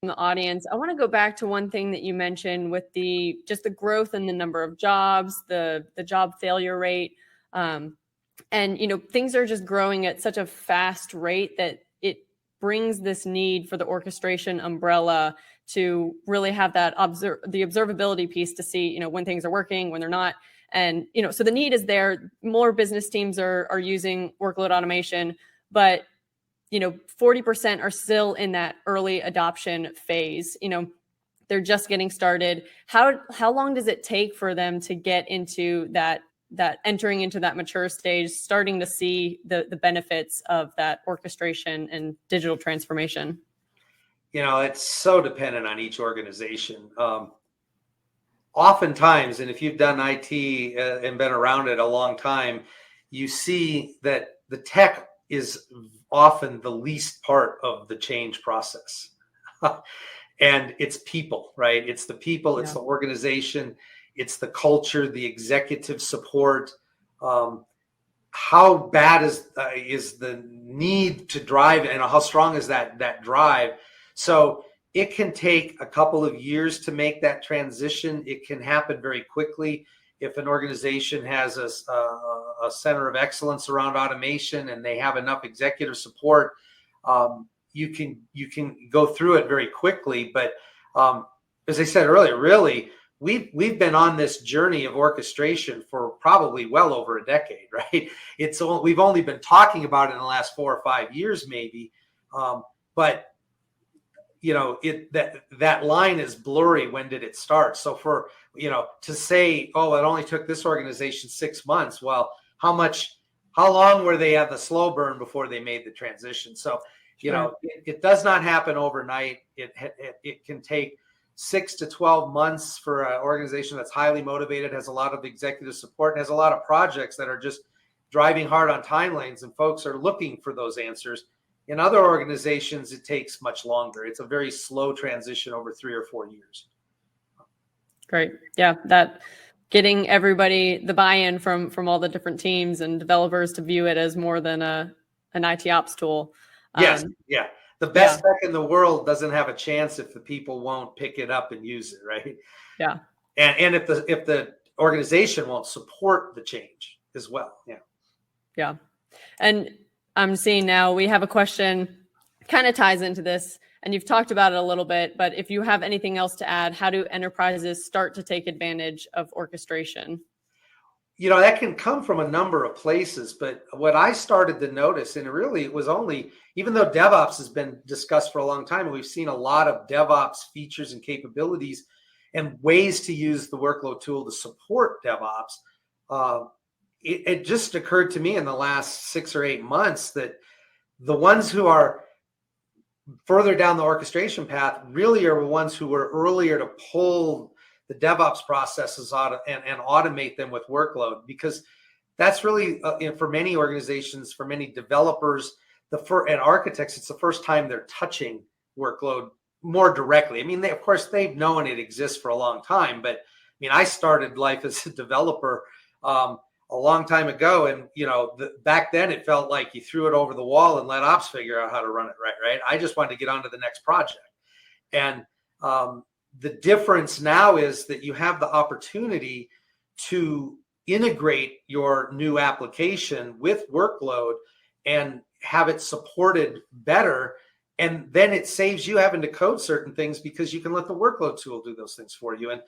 In the audience, I want to go back to one thing that you mentioned with just the growth in the number of jobs, the job failure rate. And things are just growing at such a fast rate that it brings this need for the orchestration umbrella to really have that the observability piece to see when things are working, when they're not. And so the need is there. More business teams are using workload automation, but 40% are still in that early adoption phase. They're just getting started. How long does it take for them to get into that entering into that mature stage, starting to see the benefits of that orchestration and digital transformation? It's so dependent on each organization. oftentimes, and if you've done IT and been around it a long time, you see that the tech is often the least part of the change process. And it's people, right? It's the people, it's the organization, it's the culture, the executive support. How bad is the need to drive, and how strong is that drive? So it can take a couple of years to make that transition. It can happen very quickly if an organization has a center of excellence around automation and they have enough executive support. You can go through it very quickly. But as I said earlier, really, we've been on this journey of orchestration for probably well over a decade, right? We've only been talking about it in the last 4 or 5 years, maybe. But that line is blurry. When did it start? So for to say, oh, it only took this organization 6 months. Well, how long were they at the slow burn before they made the transition? So it does not happen overnight. It can take 6 to 12 months for an organization that's highly motivated, has a lot of executive support, and has a lot of projects that are just driving hard on timelines, and folks are looking for those answers. In other organizations, it takes much longer. It's a very slow transition over 3 or 4 years. Great. Yeah, that getting everybody the buy-in from all the different teams and developers to view it as more than an IT ops tool. Yes. Yeah. The best tech in the world doesn't have a chance if the people won't pick it up and use it, right? Yeah. And if the organization won't support the change as well. Yeah. Yeah. And I'm seeing now we have a question kind of ties into this, and you've talked about it a little bit, but if you have anything else to add, how do enterprises start to take advantage of orchestration? That can come from a number of places, but what I started to notice, and really it was only, even though DevOps has been discussed for a long time, and we've seen a lot of DevOps features and capabilities and ways to use the workload tool to support DevOps. It just occurred to me in the last 6 or 8 months that the ones who are further down the orchestration path really are the ones who were earlier to pull the DevOps processes out and automate them with workload, because that's really for many organizations, for many developers, and architects, it's the first time they're touching workload more directly. I mean, of course, they've known it exists for a long time, but I mean, I started life as a developer a long time ago, and back then it felt like you threw it over the wall and let ops figure out how to run it right. I just wanted to get on to the next project, and the difference now is that you have the opportunity to integrate your new application with workload and have it supported better. And then it saves you having to code certain things because you can let the workload tool do those things for you. And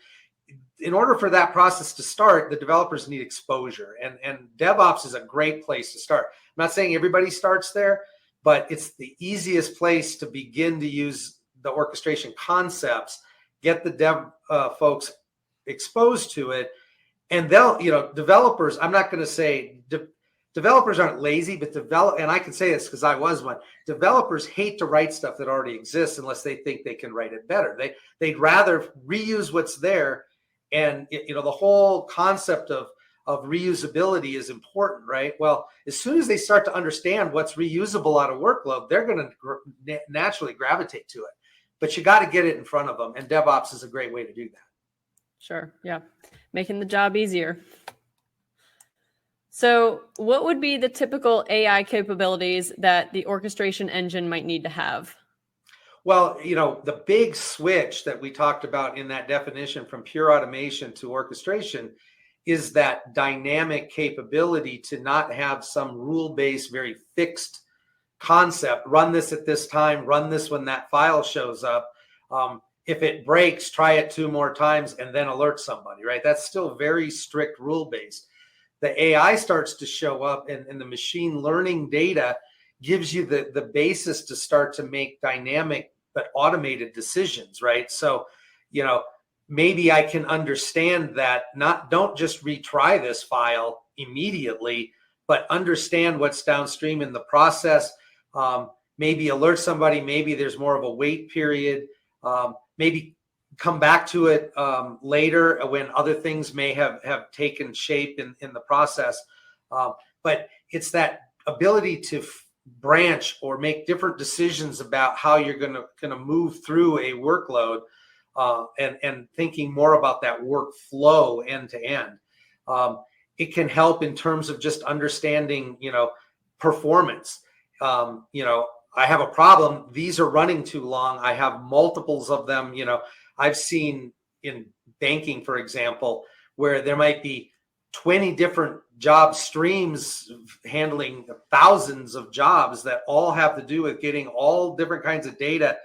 in order for that process to start, the developers need exposure. And DevOps is a great place to start. I'm not saying everybody starts there, but it's the easiest place to begin to use the orchestration concepts, get the dev folks exposed to it, and they'll, developers, I'm not going to say developers aren't lazy, but and I can say this because I was one, developers hate to write stuff that already exists unless they think they can write it better. They'd rather reuse what's there. And the whole concept of reusability is important, right? Well, as soon as they start to understand what's reusable out of workload, they're going to naturally gravitate to it. But you got to get it in front of them, and DevOps is a great way to do that. Sure. Yeah. Making the job easier. So what would be the typical AI capabilities that the orchestration engine might need to have? Well, the big switch that we talked about in that definition from pure automation to orchestration is that dynamic capability to not have some rule-based, very fixed concept. Run this at this time, run this when that file shows up. If it breaks, try it 2 more times and then alert somebody, right? That's still very strict rule-based. The AI starts to show up, and the machine learning data gives you the basis to start to make dynamic but automated decisions, right? So, maybe I can understand that, don't just retry this file immediately, but understand what's downstream in the process. Maybe alert somebody, maybe there's more of a wait period, maybe come back to it later when other things may have taken shape in the process. But it's that ability to branch or make different decisions about how you're going to move through a workload, and thinking more about that workflow end to end. It can help in terms of just understanding, performance. I have a problem. These are running too long. I have multiples of them. I've seen in banking, for example, where there might be 20 different job streams handling thousands of jobs that all have to do with getting all different kinds of data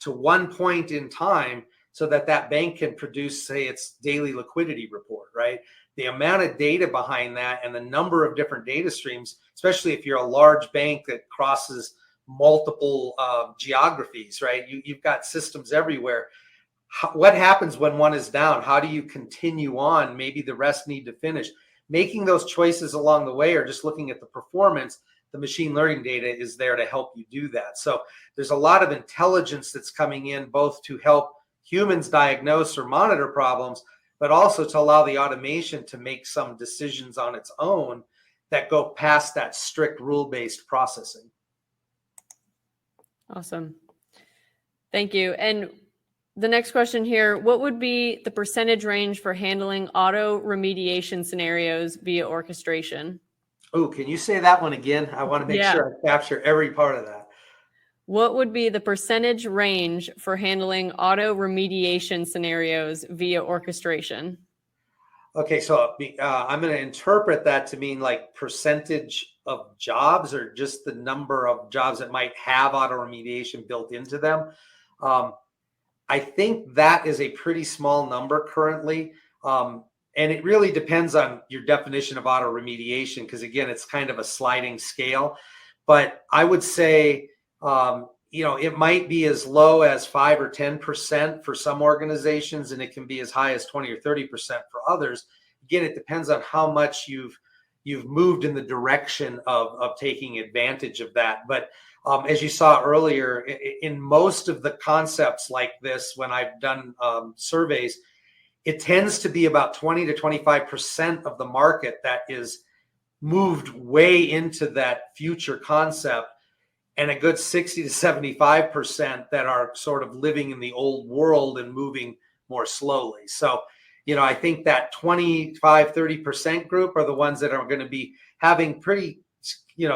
to one point in time so that bank can produce, say, its daily liquidity report, right? The amount of data behind that and the number of different data streams, especially if you're a large bank that crosses multiple geographies, right? You've got systems everywhere. What happens when one is down? How do you continue on? Maybe the rest need to finish. Making those choices along the way, or just looking at the performance, the machine learning data is there to help you do that. So there's a lot of intelligence that's coming in, both to help humans diagnose or monitor problems, but also to allow the automation to make some decisions on its own that go past that strict rule-based processing. Awesome. Thank you. And the next question here, what would be the percentage range for handling auto remediation scenarios via orchestration? Oh, can you say that one again? I want to make sure I capture every part of that. What would be the percentage range for handling auto remediation scenarios via orchestration? Okay, so I'm going to interpret that to mean like percentage of jobs, or just the number of jobs that might have auto remediation built into them. I think that is a pretty small number currently. And it really depends on your definition of auto remediation, because again, it's kind of a sliding scale. But I would say, it might be as low as 5 or 10% for some organizations, and it can be as high as 20 or 30% for others. Again, it depends on how much you've moved in the direction of taking advantage of that. But as you saw earlier, in most of the concepts like this, when I've done surveys, it tends to be about 20 to 25% of the market that is moved way into that future concept, and a good 60 to 75% that are sort of living in the old world and moving more slowly. So, I think that 25, 30% group are the ones that are going to be having pretty,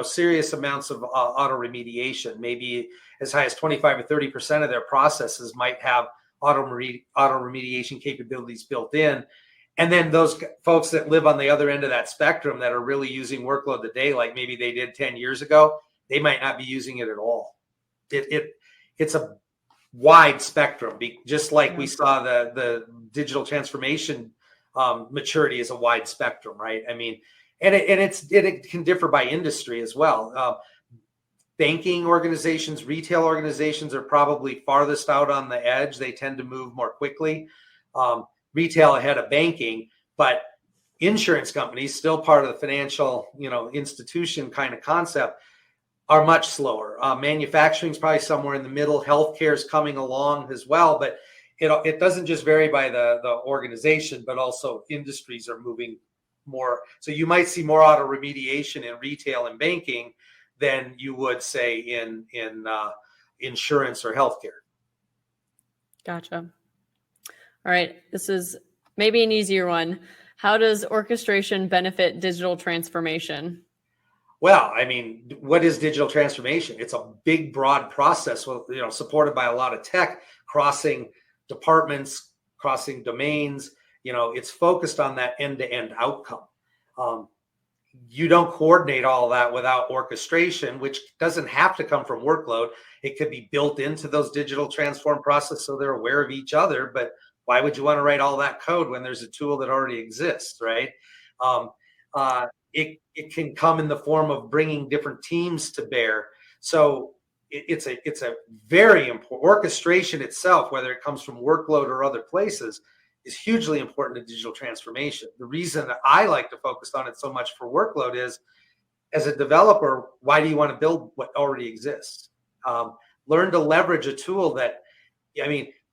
serious amounts of auto remediation. Maybe as high as 25 or 30% of their processes might have auto remediation capabilities built in. And then those folks that live on the other end of that spectrum that are really using workload today, like maybe they did 10 years ago, they might not be using it at all. It's a wide spectrum, just like we saw the digital transformation maturity is a wide spectrum, right? I mean, and it can differ by industry as well. Banking organizations, retail organizations are probably farthest out on the edge. They tend to move more quickly. Retail ahead of banking, but insurance companies, still part of the financial, institution kind of concept, are much slower. Manufacturing is probably somewhere in the middle. Healthcare is coming along as well, but it doesn't just vary by the organization, but also industries are moving more. So you might see more auto remediation in retail and banking than you would say in insurance or healthcare. Gotcha. All right, this is maybe an easier one. How does orchestration benefit digital transformation? Well, I mean, what is digital transformation? It's a big, broad process, supported by a lot of tech, crossing departments, crossing domains. It's focused on that end-to-end outcome. You don't coordinate all of that without orchestration, which doesn't have to come from workload. It could be built into those digital transform processes so they're aware of each other. But why would you want to write all that code when there's a tool that already exists, right? It can come in the form of bringing different teams to bear. So it's a very important orchestration itself, whether it comes from workload or other places, is hugely important to digital transformation. The reason that I like to focus on it so much for workload is, as a developer, why do you want to build what already exists? Learn to leverage a tool that,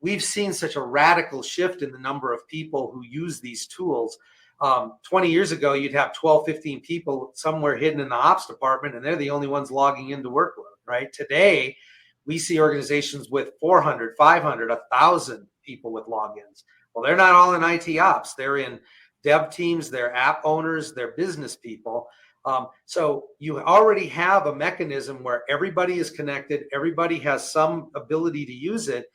we've seen such a radical shift in the number of people who use these tools. 20 years ago, you'd have 12, 15 people somewhere hidden in the ops department, and they're the only ones logging into workload, right? Today, we see organizations with 400, 500, 1,000 people with logins. Well, they're not all in IT ops. They're in dev teams, they're app owners, they're business people. So you already have a mechanism where everybody is connected, everybody has some ability to use it.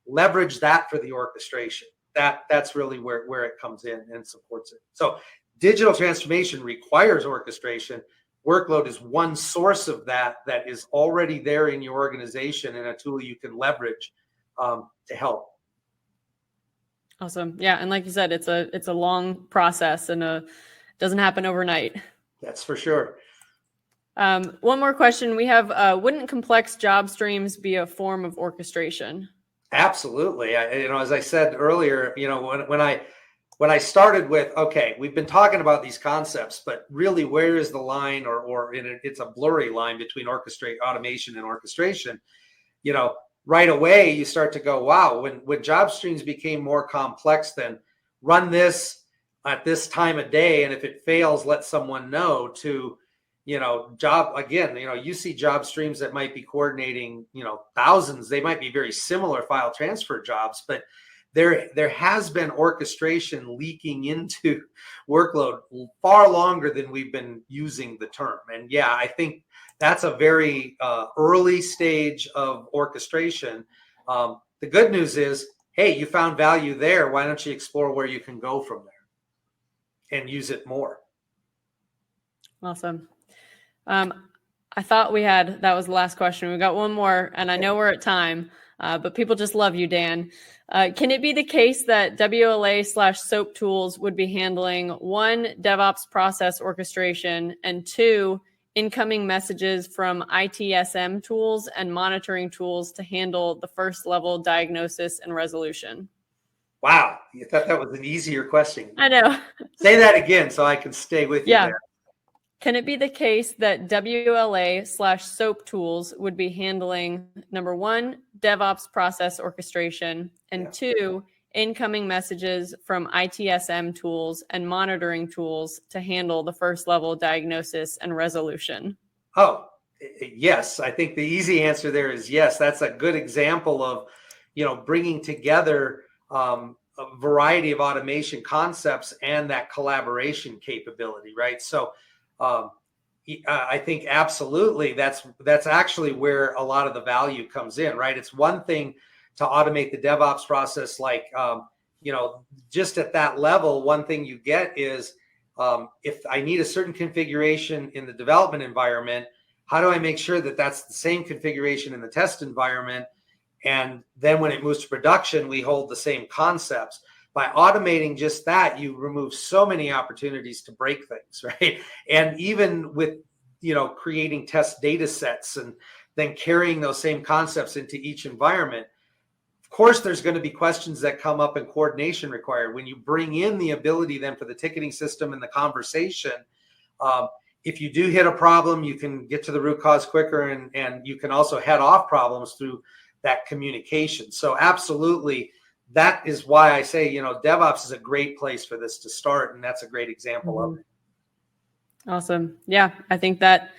Leverage that for the orchestration. That's really where it comes in and supports it. So digital transformation requires orchestration. Workload is one source of that is already there in your organization and a tool you can leverage to help. Awesome. Yeah, and like you said, it's a long process and doesn't happen overnight. That's for sure. One more question we have: wouldn't complex job streams be a form of orchestration? Absolutely. As I said earlier, when I started with, okay, we've been talking about these concepts, but really, where is the line, or it's a blurry line between automation and orchestration. Right away, you start to go, wow, when job streams became more complex, then run this at this time of day, and if it fails, let someone know, to you see job streams that might be coordinating, thousands. They might be very similar file transfer jobs, but there has been orchestration leaking into workload far longer than we've been using the term. And yeah, I think that's a very early stage of orchestration. The good news is, hey, you found value there. Why don't you explore where you can go from there and use it more? Awesome. I thought that was the last question. We got one more, and I know we're at time, but people just love you, Dan. Can it be the case that WLA/SOAP tools would be handling 1, DevOps process orchestration, and 2, incoming messages from ITSM tools and monitoring tools to handle the first level diagnosis and resolution? Wow. You thought that was an easier question. I know. Say that again so I can stay with you there. Can it be the case that WLA/SOAP tools would be handling, number 1, DevOps process orchestration, and 2, incoming messages from ITSM tools and monitoring tools to handle the first level diagnosis and resolution? Oh, yes. I think the easy answer there is yes. That's a good example of, bringing together a variety of automation concepts and that collaboration capability, right? So I think absolutely that's actually where a lot of the value comes in, right? It's one thing to automate the DevOps process, like, just at that level. One thing you get is, if I need a certain configuration in the development environment, how do I make sure that that's the same configuration in the test environment? And then when it moves to production, we hold the same concepts. By automating just that, you remove so many opportunities to break things, right? And even with, creating test data sets and then carrying those same concepts into each environment, of course, there's going to be questions that come up and coordination required. When you bring in the ability then for the ticketing system and the conversation, if you do hit a problem, you can get to the root cause quicker, and you can also head off problems through that communication. So absolutely, that is why I say, DevOps is a great place for this to start. And that's a great example of it. Awesome. Yeah, I think that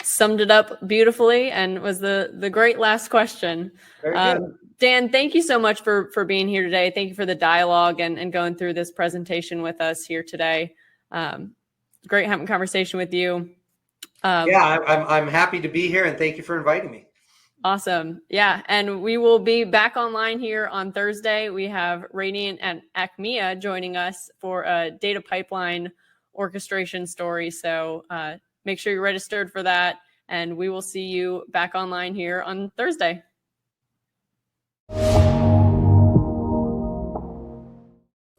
summed it up beautifully and was the great last question. Very good. Dan, thank you so much for being here today. Thank you for the dialogue and going through this presentation with us here today. Great having a conversation with you. I'm happy to be here, and thank you for inviting me. Awesome. Yeah. And we will be back online here on Thursday. We have Radiant and Acmea joining us for a data pipeline orchestration story. So make sure you're registered for that. And we will see you back online here on Thursday.